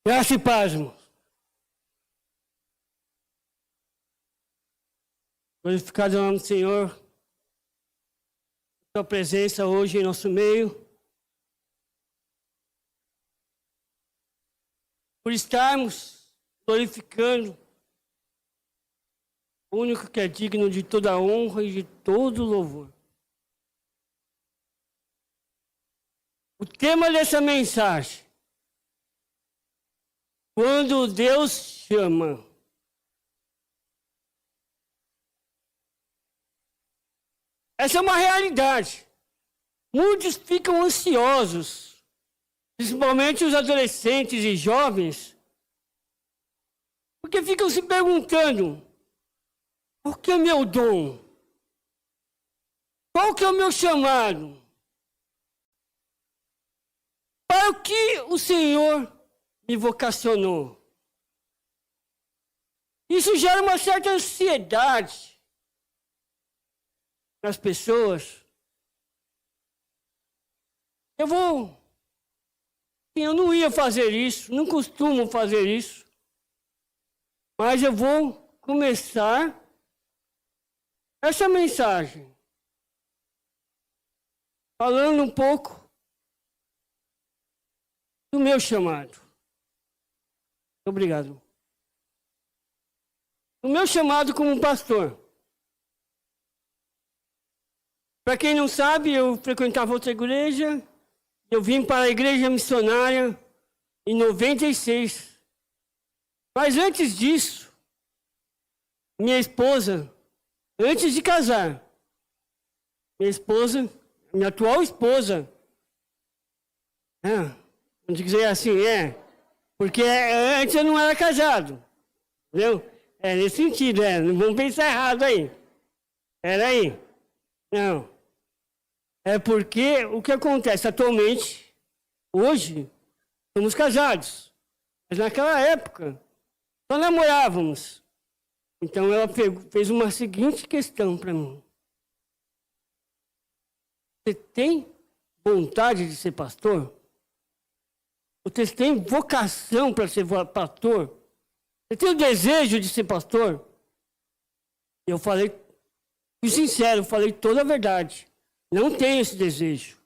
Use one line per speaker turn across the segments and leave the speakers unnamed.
Graça e paz, irmãos. Glorificado é o nome do Senhor. Sua presença hoje em nosso meio. Por estarmos glorificando o único que é digno de toda honra e de todo louvor. O tema dessa mensagem: quando Deus chama. Essa é uma realidade. Muitos ficam ansiosos, principalmente os adolescentes e jovens, porque ficam se perguntando: qual que é o meu dom? Qual que é o meu chamado? Para o que o Senhor me vocacionou? Isso gera uma certa ansiedade nas pessoas. Eu não ia fazer isso, não costumo fazer isso, mas eu vou começar essa mensagem falando um pouco do meu chamado. Obrigado. O meu chamado como pastor. Para quem não sabe, eu frequentava outra igreja. Eu vim para a igreja missionária em 96. Mas antes disso, minha esposa, antes de casar, minha atual esposa, vamos dizer assim, porque antes eu não era casado, entendeu? É nesse sentido, não vamos pensar errado aí. Era aí. Não. É porque o que acontece atualmente, hoje, somos casados. Mas naquela época, só namorávamos. Então ela fez uma seguinte questão para mim: você tem vontade de ser pastor? Você tem vocação para ser pastor? Você tem o desejo de ser pastor? Eu falei, fui sincero, falei toda a verdade. Não tenho esse desejo.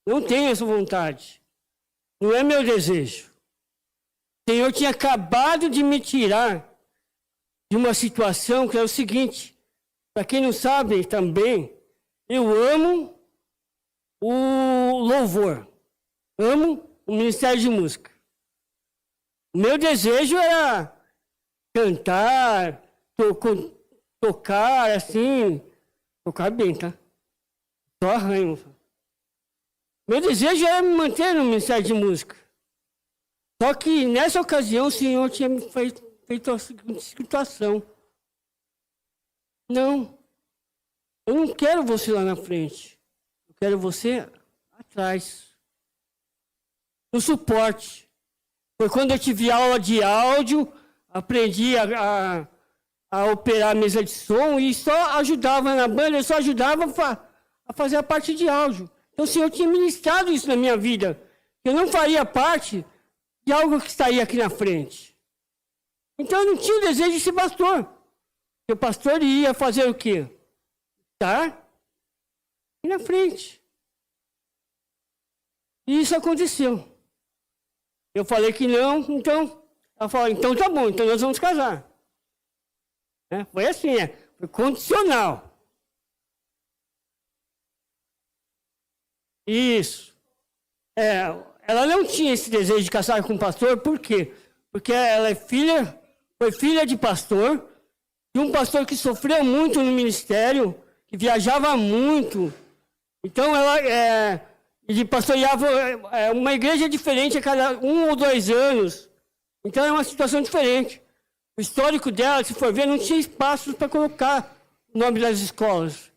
Não tenho essa vontade. Não é meu desejo. O Senhor tinha acabado de me tirar de uma situação que é o seguinte. Para quem não sabe também, eu amo o louvor. Amo o ministério de música. O meu desejo era cantar, tocar assim, tocar bem, tá? Só arranho. Meu desejo era me manter no ministério de música. Só que nessa ocasião o Senhor tinha me feito a seguinte situação: não, eu não quero você lá na frente. Eu quero você atrás. No suporte. Foi quando eu tive aula de áudio, aprendi a operar a mesa de som e só ajudava na banda, eu só ajudava a fazer a parte de áudio. Então o Senhor tinha ministrado isso na minha vida. Eu não faria parte de algo que estaria aqui na frente. Então eu não tinha o desejo de ser pastor. O pastor ia fazer o quê? Estar aqui na frente. E isso aconteceu. Eu falei que não, então ela falou: então tá bom, então nós vamos casar. Foi assim, foi condicional. Isso. Ela não tinha esse desejo de casar com o pastor, por quê? Porque ela foi filha de pastor, de um pastor que sofreu muito no ministério, que viajava muito. Então ele pastoreava uma igreja diferente a cada 1 ou 2 anos. Então é uma situação diferente. O histórico dela, se for ver, não tinha espaço para colocar o nome das escolas.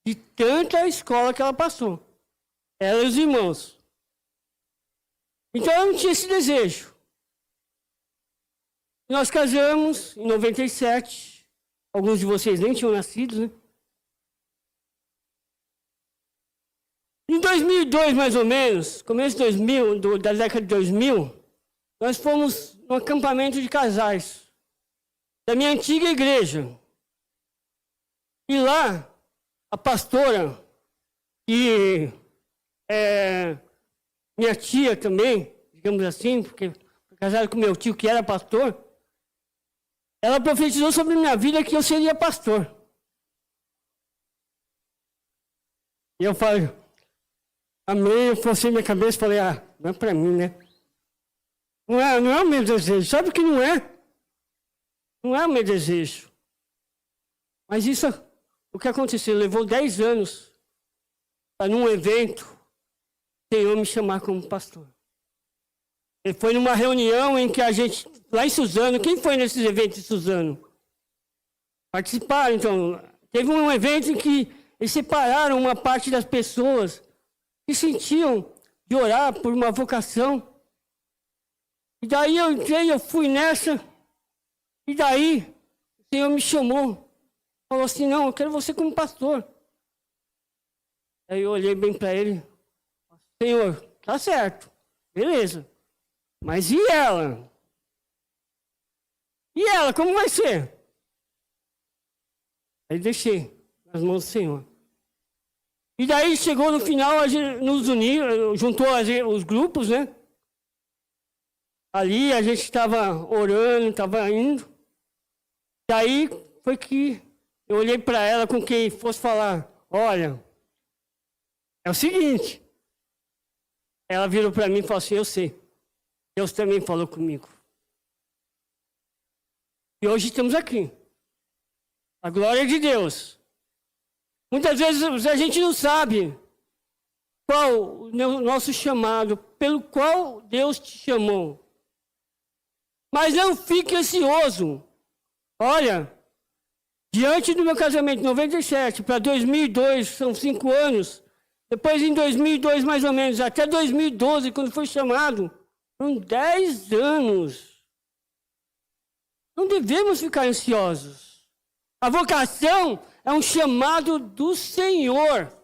De tanta escola que ela passou. Ela e os irmãos. Então eu não tinha esse desejo. Nós casamos em 97. Alguns de vocês nem tinham nascido, né? Em 2002, mais ou menos, começo de 2000, da década de 2000, nós fomos no acampamento de casais da minha antiga igreja. E lá, a pastora, que é minha tia também, digamos assim, porque foi casada com meu tio que era pastor, ela profetizou sobre minha vida que eu seria pastor. E eu falei, amém, eu forcei minha cabeça e falei, não é para mim, né? Não é o meu desejo, sabe que não é? Não é o meu desejo. Mas isso, o que aconteceu, levou 10 anos para num evento, o Senhor me chamar como pastor. Ele foi numa reunião em que a gente, lá em Suzano, quem foi nesses eventos de Suzano? Participaram, então. Teve um evento em que eles separaram uma parte das pessoas que sentiam de orar por uma vocação. E daí eu entrei, eu fui nessa, e daí o Senhor me chamou. Falou assim, não, eu quero você como pastor. Aí eu olhei bem para ele, Senhor, tá certo, beleza. Mas e ela? E ela, como vai ser? Aí deixei nas mãos do Senhor. E daí chegou no final, a gente nos uniu, juntou os grupos, né? Ali a gente estava orando, estava indo. Daí foi que eu olhei para ela com quem fosse falar, olha, é o seguinte. Ela virou para mim e falou assim, eu sei. Deus também falou comigo. E hoje estamos aqui. A glória de Deus. Muitas vezes a gente não sabe qual o nosso chamado, pelo qual Deus te chamou. Mas não fique ansioso. Olha, diante do meu casamento em 97 para 2002, são 5 anos. Depois em 2002, mais ou menos, até 2012, quando foi chamado, foram 10 anos. Não devemos ficar ansiosos. A vocação é um chamado do Senhor.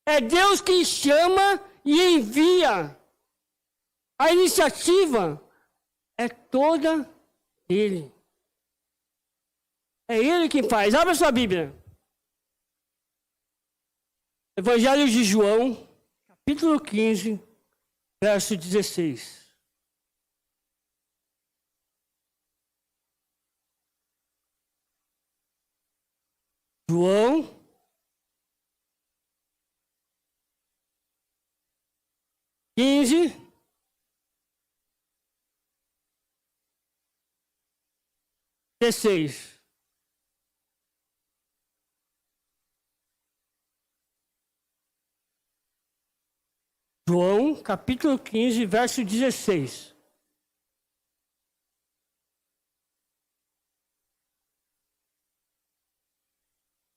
É Deus quem chama e envia. A iniciativa é toda dele. É ele quem faz. Abra sua Bíblia. Evangelho de João, capítulo 15, verso 16. João, quinze, dezesseis. João, capítulo 15, verso 16.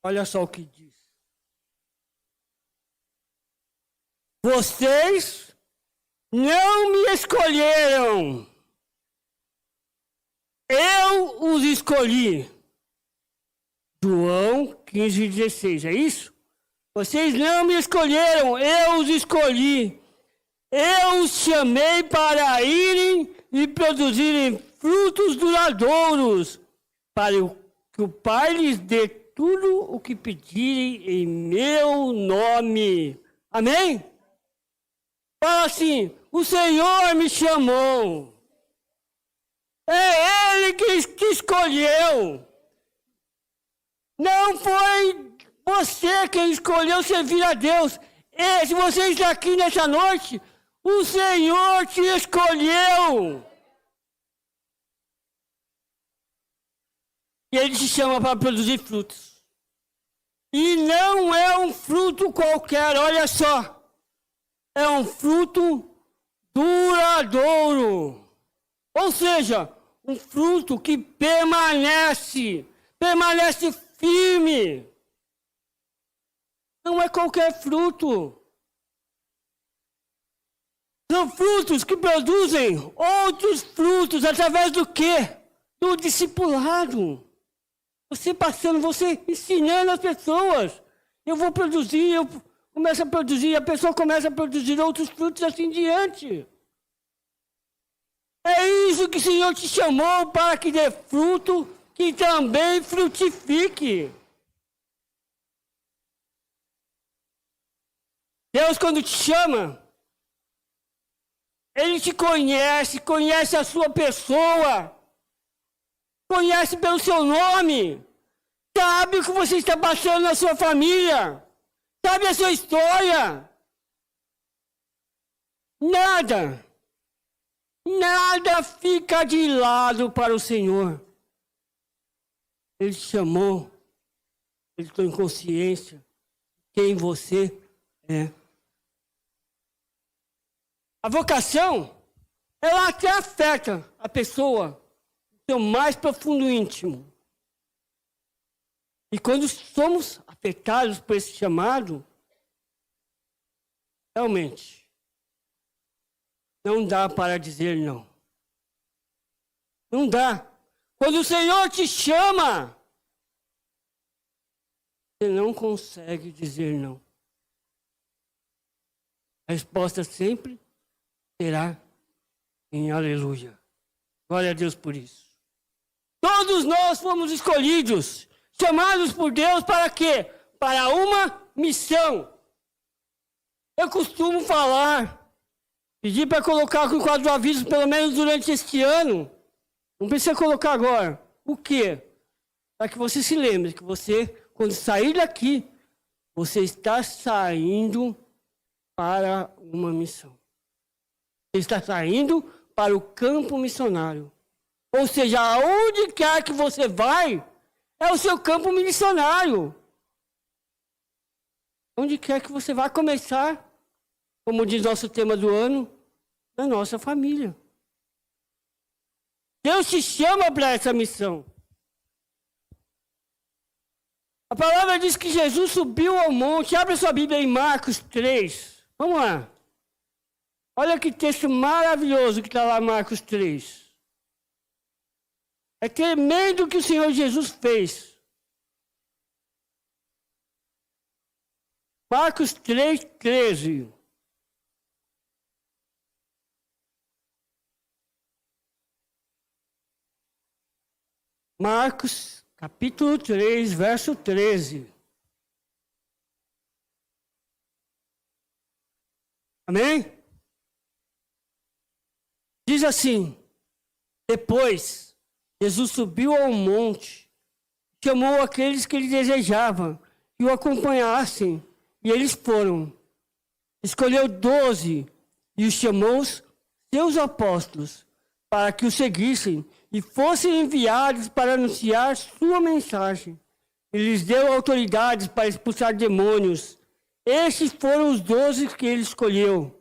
Olha só o que diz. Vocês não me escolheram. Eu os escolhi. João 15, 16, é isso? Vocês não me escolheram, eu os escolhi. Eu os chamei para irem e produzirem frutos duradouros, para que o Pai lhes dê tudo o que pedirem em meu nome. Amém? Fala assim, o Senhor me chamou. É Ele que escolheu. Não foi você quem escolheu servir a Deus. E se você está aqui nessa noite, o Senhor te escolheu. E Ele te chama para produzir frutos. E não é um fruto qualquer, olha só. É um fruto duradouro. Ou seja, um fruto que permanece firme. Não é qualquer fruto. São frutos que produzem outros frutos através do quê? Do discipulado. Você passando, você ensinando as pessoas. Eu vou produzir, eu começo a produzir, a pessoa começa a produzir outros frutos assim diante. É isso que o Senhor te chamou para que dê fruto, que também frutifique. Deus, quando te chama, Ele te conhece, conhece a sua pessoa, conhece pelo seu nome, sabe o que você está passando na sua família, sabe a sua história. Nada fica de lado para o Senhor. Ele te chamou, Ele tem consciência de quem você é. A vocação, ela até afeta a pessoa no seu mais profundo íntimo. E quando somos afetados por esse chamado, realmente, não dá para dizer não. Não dá. Quando o Senhor te chama, você não consegue dizer não. A resposta sempre será em aleluia. Glória a Deus por isso. Todos nós fomos escolhidos, chamados por Deus para quê? Para uma missão. Eu costumo falar, pedir para colocar no quadro do aviso, pelo menos durante este ano. Não precisa colocar agora. O quê? Para que você se lembre que você, quando sair daqui, você está saindo para uma missão. Você está saindo para o campo missionário. Ou seja, aonde quer que você vai, é o seu campo missionário. Onde quer que você vá começar, como diz nosso tema do ano, na nossa família. Deus te chama para essa missão. A palavra diz que Jesus subiu ao monte. Abre sua Bíblia em Marcos 3. Vamos lá. Olha que texto maravilhoso que está lá em Marcos 3. É tremendo o que o Senhor Jesus fez. Marcos 3, 13. Marcos, capítulo 3, verso 13. Amém? Diz assim: depois, Jesus subiu ao monte, chamou aqueles que ele desejava que o acompanhassem, e eles foram. Escolheu 12 e os chamou seus apóstolos para que o seguissem e fossem enviados para anunciar sua mensagem. E lhes deu autoridades para expulsar demônios. Estes foram os 12 que ele escolheu: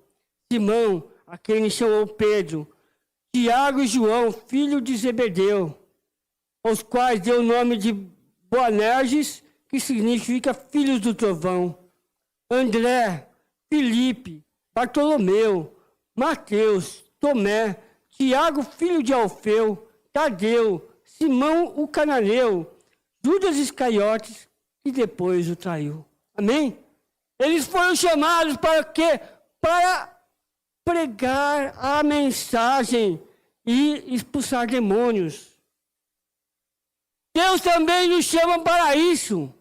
Simão, a quem ele chamou Pedro, Tiago e João, filho de Zebedeu, aos quais deu o nome de Boanerges, que significa filhos do trovão, André, Filipe, Bartolomeu, Mateus, Tomé, Tiago, filho de Alfeu, Tadeu, Simão o cananeu, Judas Iscariotes, que depois o traiu. Amém? Eles foram chamados para quê? Para pregar a mensagem e expulsar demônios. Deus também nos chama para isso,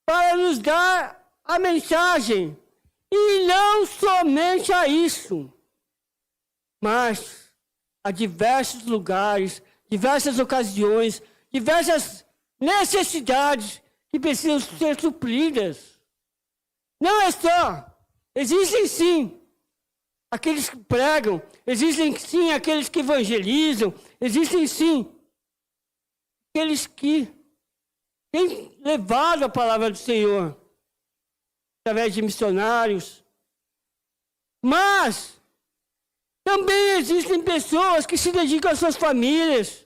para nos dar a mensagem. E não somente a isso, mas a diversos lugares, diversas ocasiões, diversas necessidades que precisam ser supridas. Não é só, existem sim aqueles que pregam, existem sim aqueles que evangelizam, existem sim aqueles que têm levado a palavra do Senhor através de missionários. Mas também existem pessoas que se dedicam às suas famílias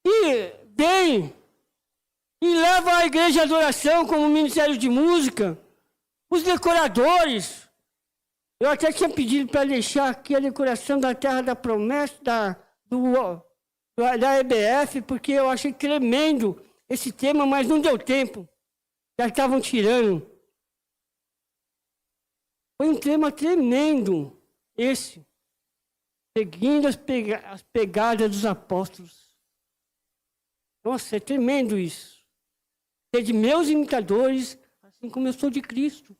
e vêm e levam a igreja de adoração como ministério de música, os decoradores. Eu até tinha pedido para deixar aqui a decoração da Terra da Promessa, da EBF, porque eu achei tremendo esse tema, mas não deu tempo. Já estavam tirando. Foi um tema tremendo esse. seguindo as pegadas dos apóstolos. Nossa, é tremendo isso. Ser de meus imitadores, assim como eu sou de Cristo.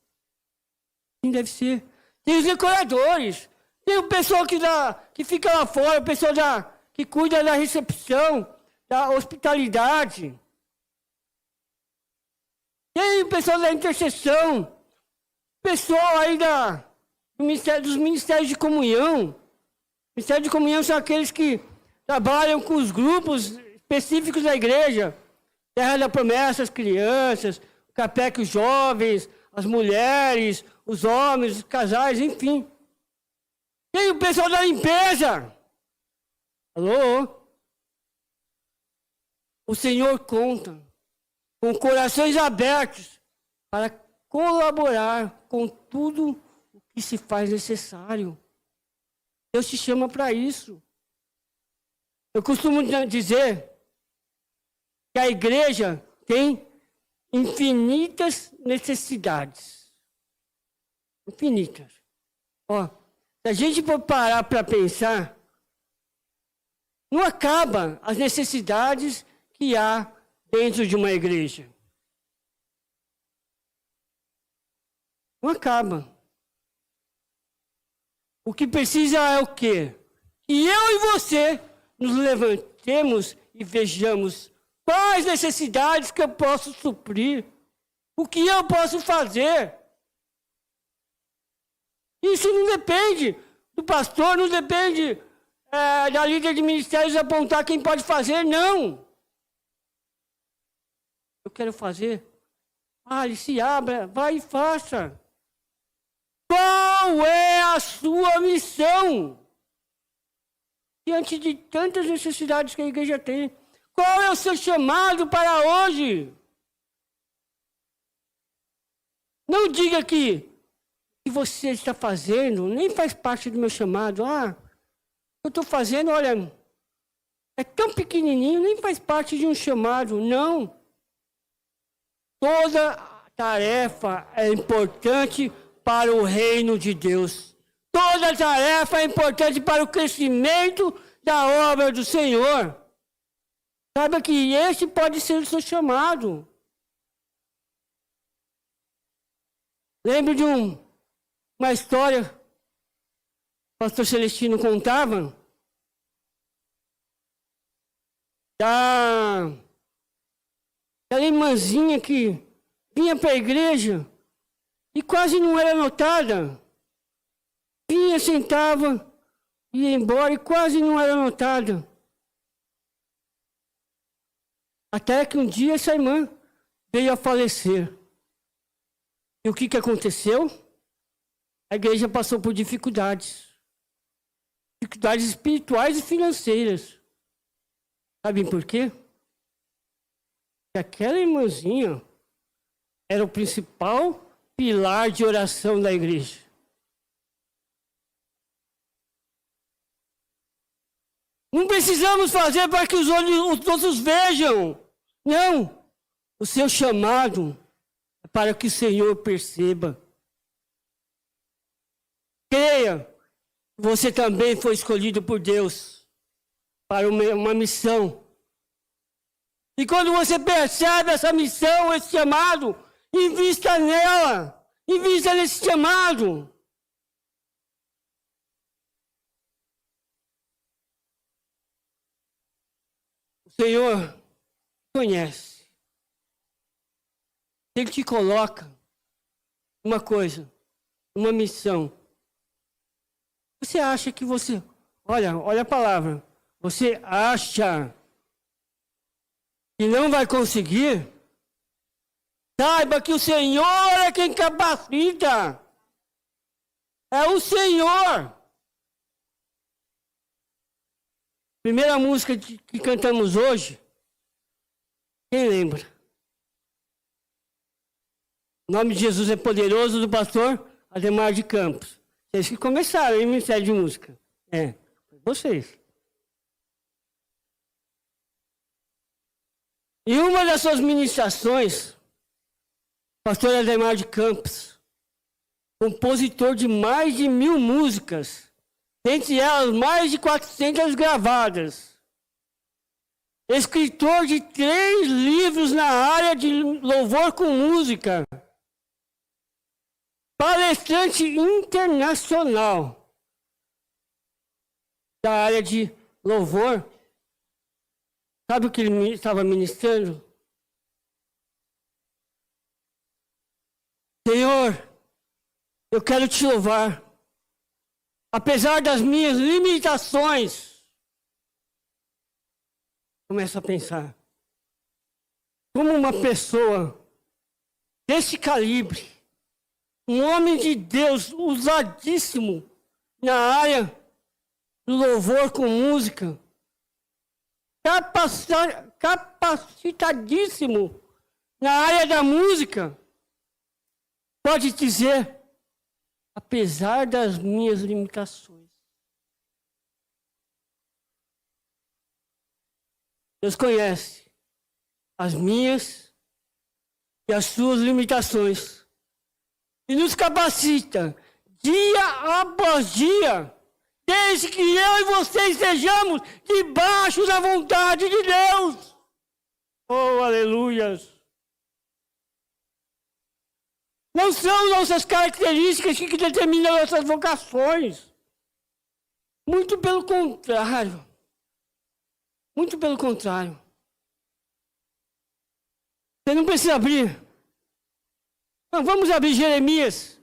Assim deve ser. Tem os decoradores. Tem o pessoal que fica lá fora, o pessoal que cuida da recepção, da hospitalidade. Tem o pessoal da intercessão. O pessoal aí dos ministérios de comunhão. Ministérios de comunhão são aqueles que trabalham com os grupos específicos da igreja. Terra da Promessa, as crianças, o Capec, os jovens, as mulheres, os homens, os casais, enfim. Tem o pessoal da limpeza. Alô? O Senhor conta com corações abertos para colaborar com tudo o que se faz necessário. Deus te chama para isso. Eu costumo dizer que a igreja tem infinitas necessidades. Infinitas. Ó, se a gente for parar para pensar, não acaba as necessidades que há dentro de uma igreja. Não acaba. O que precisa é o quê? Que eu e você nos levantemos e vejamos quais necessidades que eu posso suprir, o que eu posso fazer. Isso não depende do pastor, não depende da líder de ministérios apontar quem pode fazer, não. Eu quero fazer. Fale, se abra, vai e faça. Qual é a sua missão? Diante de tantas necessidades que a igreja tem, qual é o seu chamado para hoje? Não diga que você está fazendo nem faz parte do meu chamado. Eu estou fazendo, olha, é tão pequenininho, nem faz parte de um chamado. Não. Toda tarefa é importante para o reino de Deus. Toda tarefa é importante para o crescimento da obra do Senhor. Saiba que este pode ser o seu chamado. Lembro de uma história que o pastor Celestino contava da irmãzinha que vinha para a igreja e quase não era notada. Vinha, sentava, ia embora e quase não era notada. Até que um dia essa irmã veio a falecer. E o que aconteceu? A igreja passou por dificuldades. Dificuldades espirituais e financeiras. Sabem por quê? Porque aquela irmãzinha era o principal pilar de oração da igreja. Não precisamos fazer para que os outros vejam. Não. O seu chamado é para que o Senhor perceba. Creia, você também foi escolhido por Deus para uma missão. E quando você percebe essa missão, esse chamado, invista nela. Invista nesse chamado. O Senhor conhece. Ele te coloca uma coisa, uma missão. Você acha que você... Olha a palavra. Você acha que não vai conseguir? Saiba que o Senhor é quem capacita. É o Senhor. Primeira música que cantamos hoje. Quem lembra? O nome de Jesus é poderoso, do pastor Ademar de Campos. Vocês que começaram em Ministério de Música. Vocês. Em uma das suas ministrações, o pastor Ademar de Campos, compositor de mais de 1000 músicas, dentre elas mais de 400 gravadas. Escritor de 3 livros na área de louvor com música. Palestrante internacional da área de louvor. Sabe o que ele estava ministrando? Senhor, eu quero te louvar. Apesar das minhas limitações. Começa a pensar. Como uma pessoa desse calibre, um homem de Deus usadíssimo na área do louvor com música, capacitadíssimo na área da música, pode dizer, apesar das minhas limitações. Deus conhece as minhas e as suas limitações. E nos capacita dia após dia, desde que eu e você estejamos debaixo da vontade de Deus. Oh, aleluias! Não são nossas características que determinam nossas vocações. Muito pelo contrário. Muito pelo contrário. Você não precisa abrir. Não, vamos abrir Jeremias.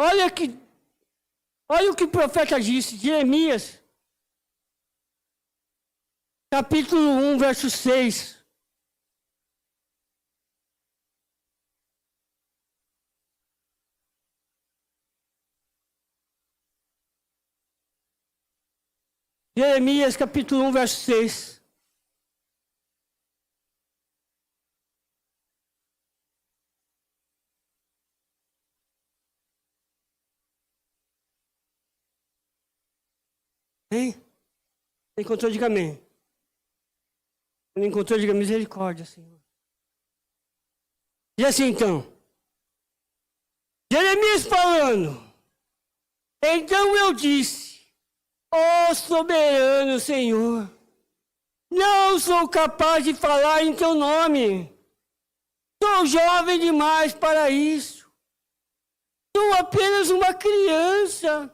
Olha o que o profeta disse. Jeremias, capítulo 1, verso 6. Jeremias, capítulo 1, verso 6. Hein? Você encontrou, diga amém. Não encontrou, diga misericórdia, Senhor. E assim então. Jeremias falando. Então eu disse. Ó soberano Senhor, não sou capaz de falar em teu nome. Sou jovem demais para isso. Sou apenas uma criança.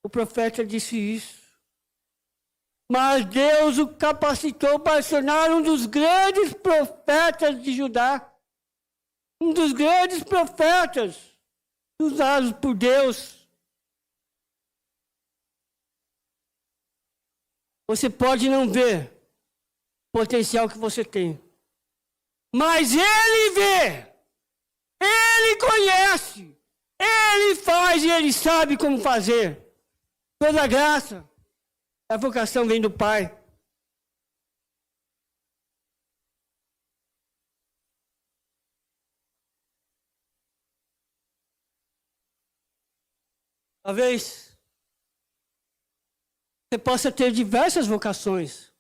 O profeta disse isso. Mas Deus o capacitou para se tornar um dos grandes profetas de Judá. Um dos grandes profetas usados por Deus. Você pode não ver o potencial que você tem. Mas Ele vê. Ele conhece. Ele faz e Ele sabe como fazer. Toda a graça, a vocação vem do Pai. Talvez você possa ter diversas vocações.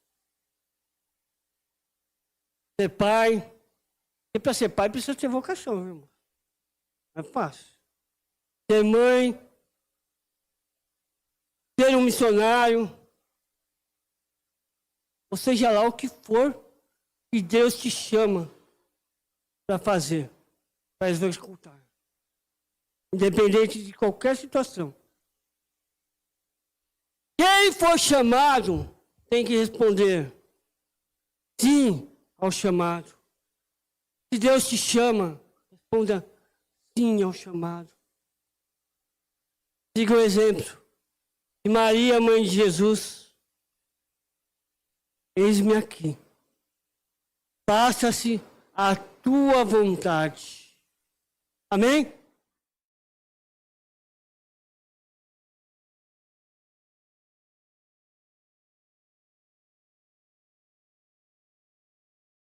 Ser pai. E para ser pai precisa ter vocação, viu, irmão? Não é fácil. Ser mãe. Ser um missionário. Ou seja lá o que for que Deus te chama para fazer. Para executar. Independente de qualquer situação. Quem for chamado tem que responder sim ao chamado. Se Deus te chama, responda sim ao chamado. Siga o exemplo de Maria, mãe de Jesus. Eis-me aqui. Faça-se a tua vontade. Amém?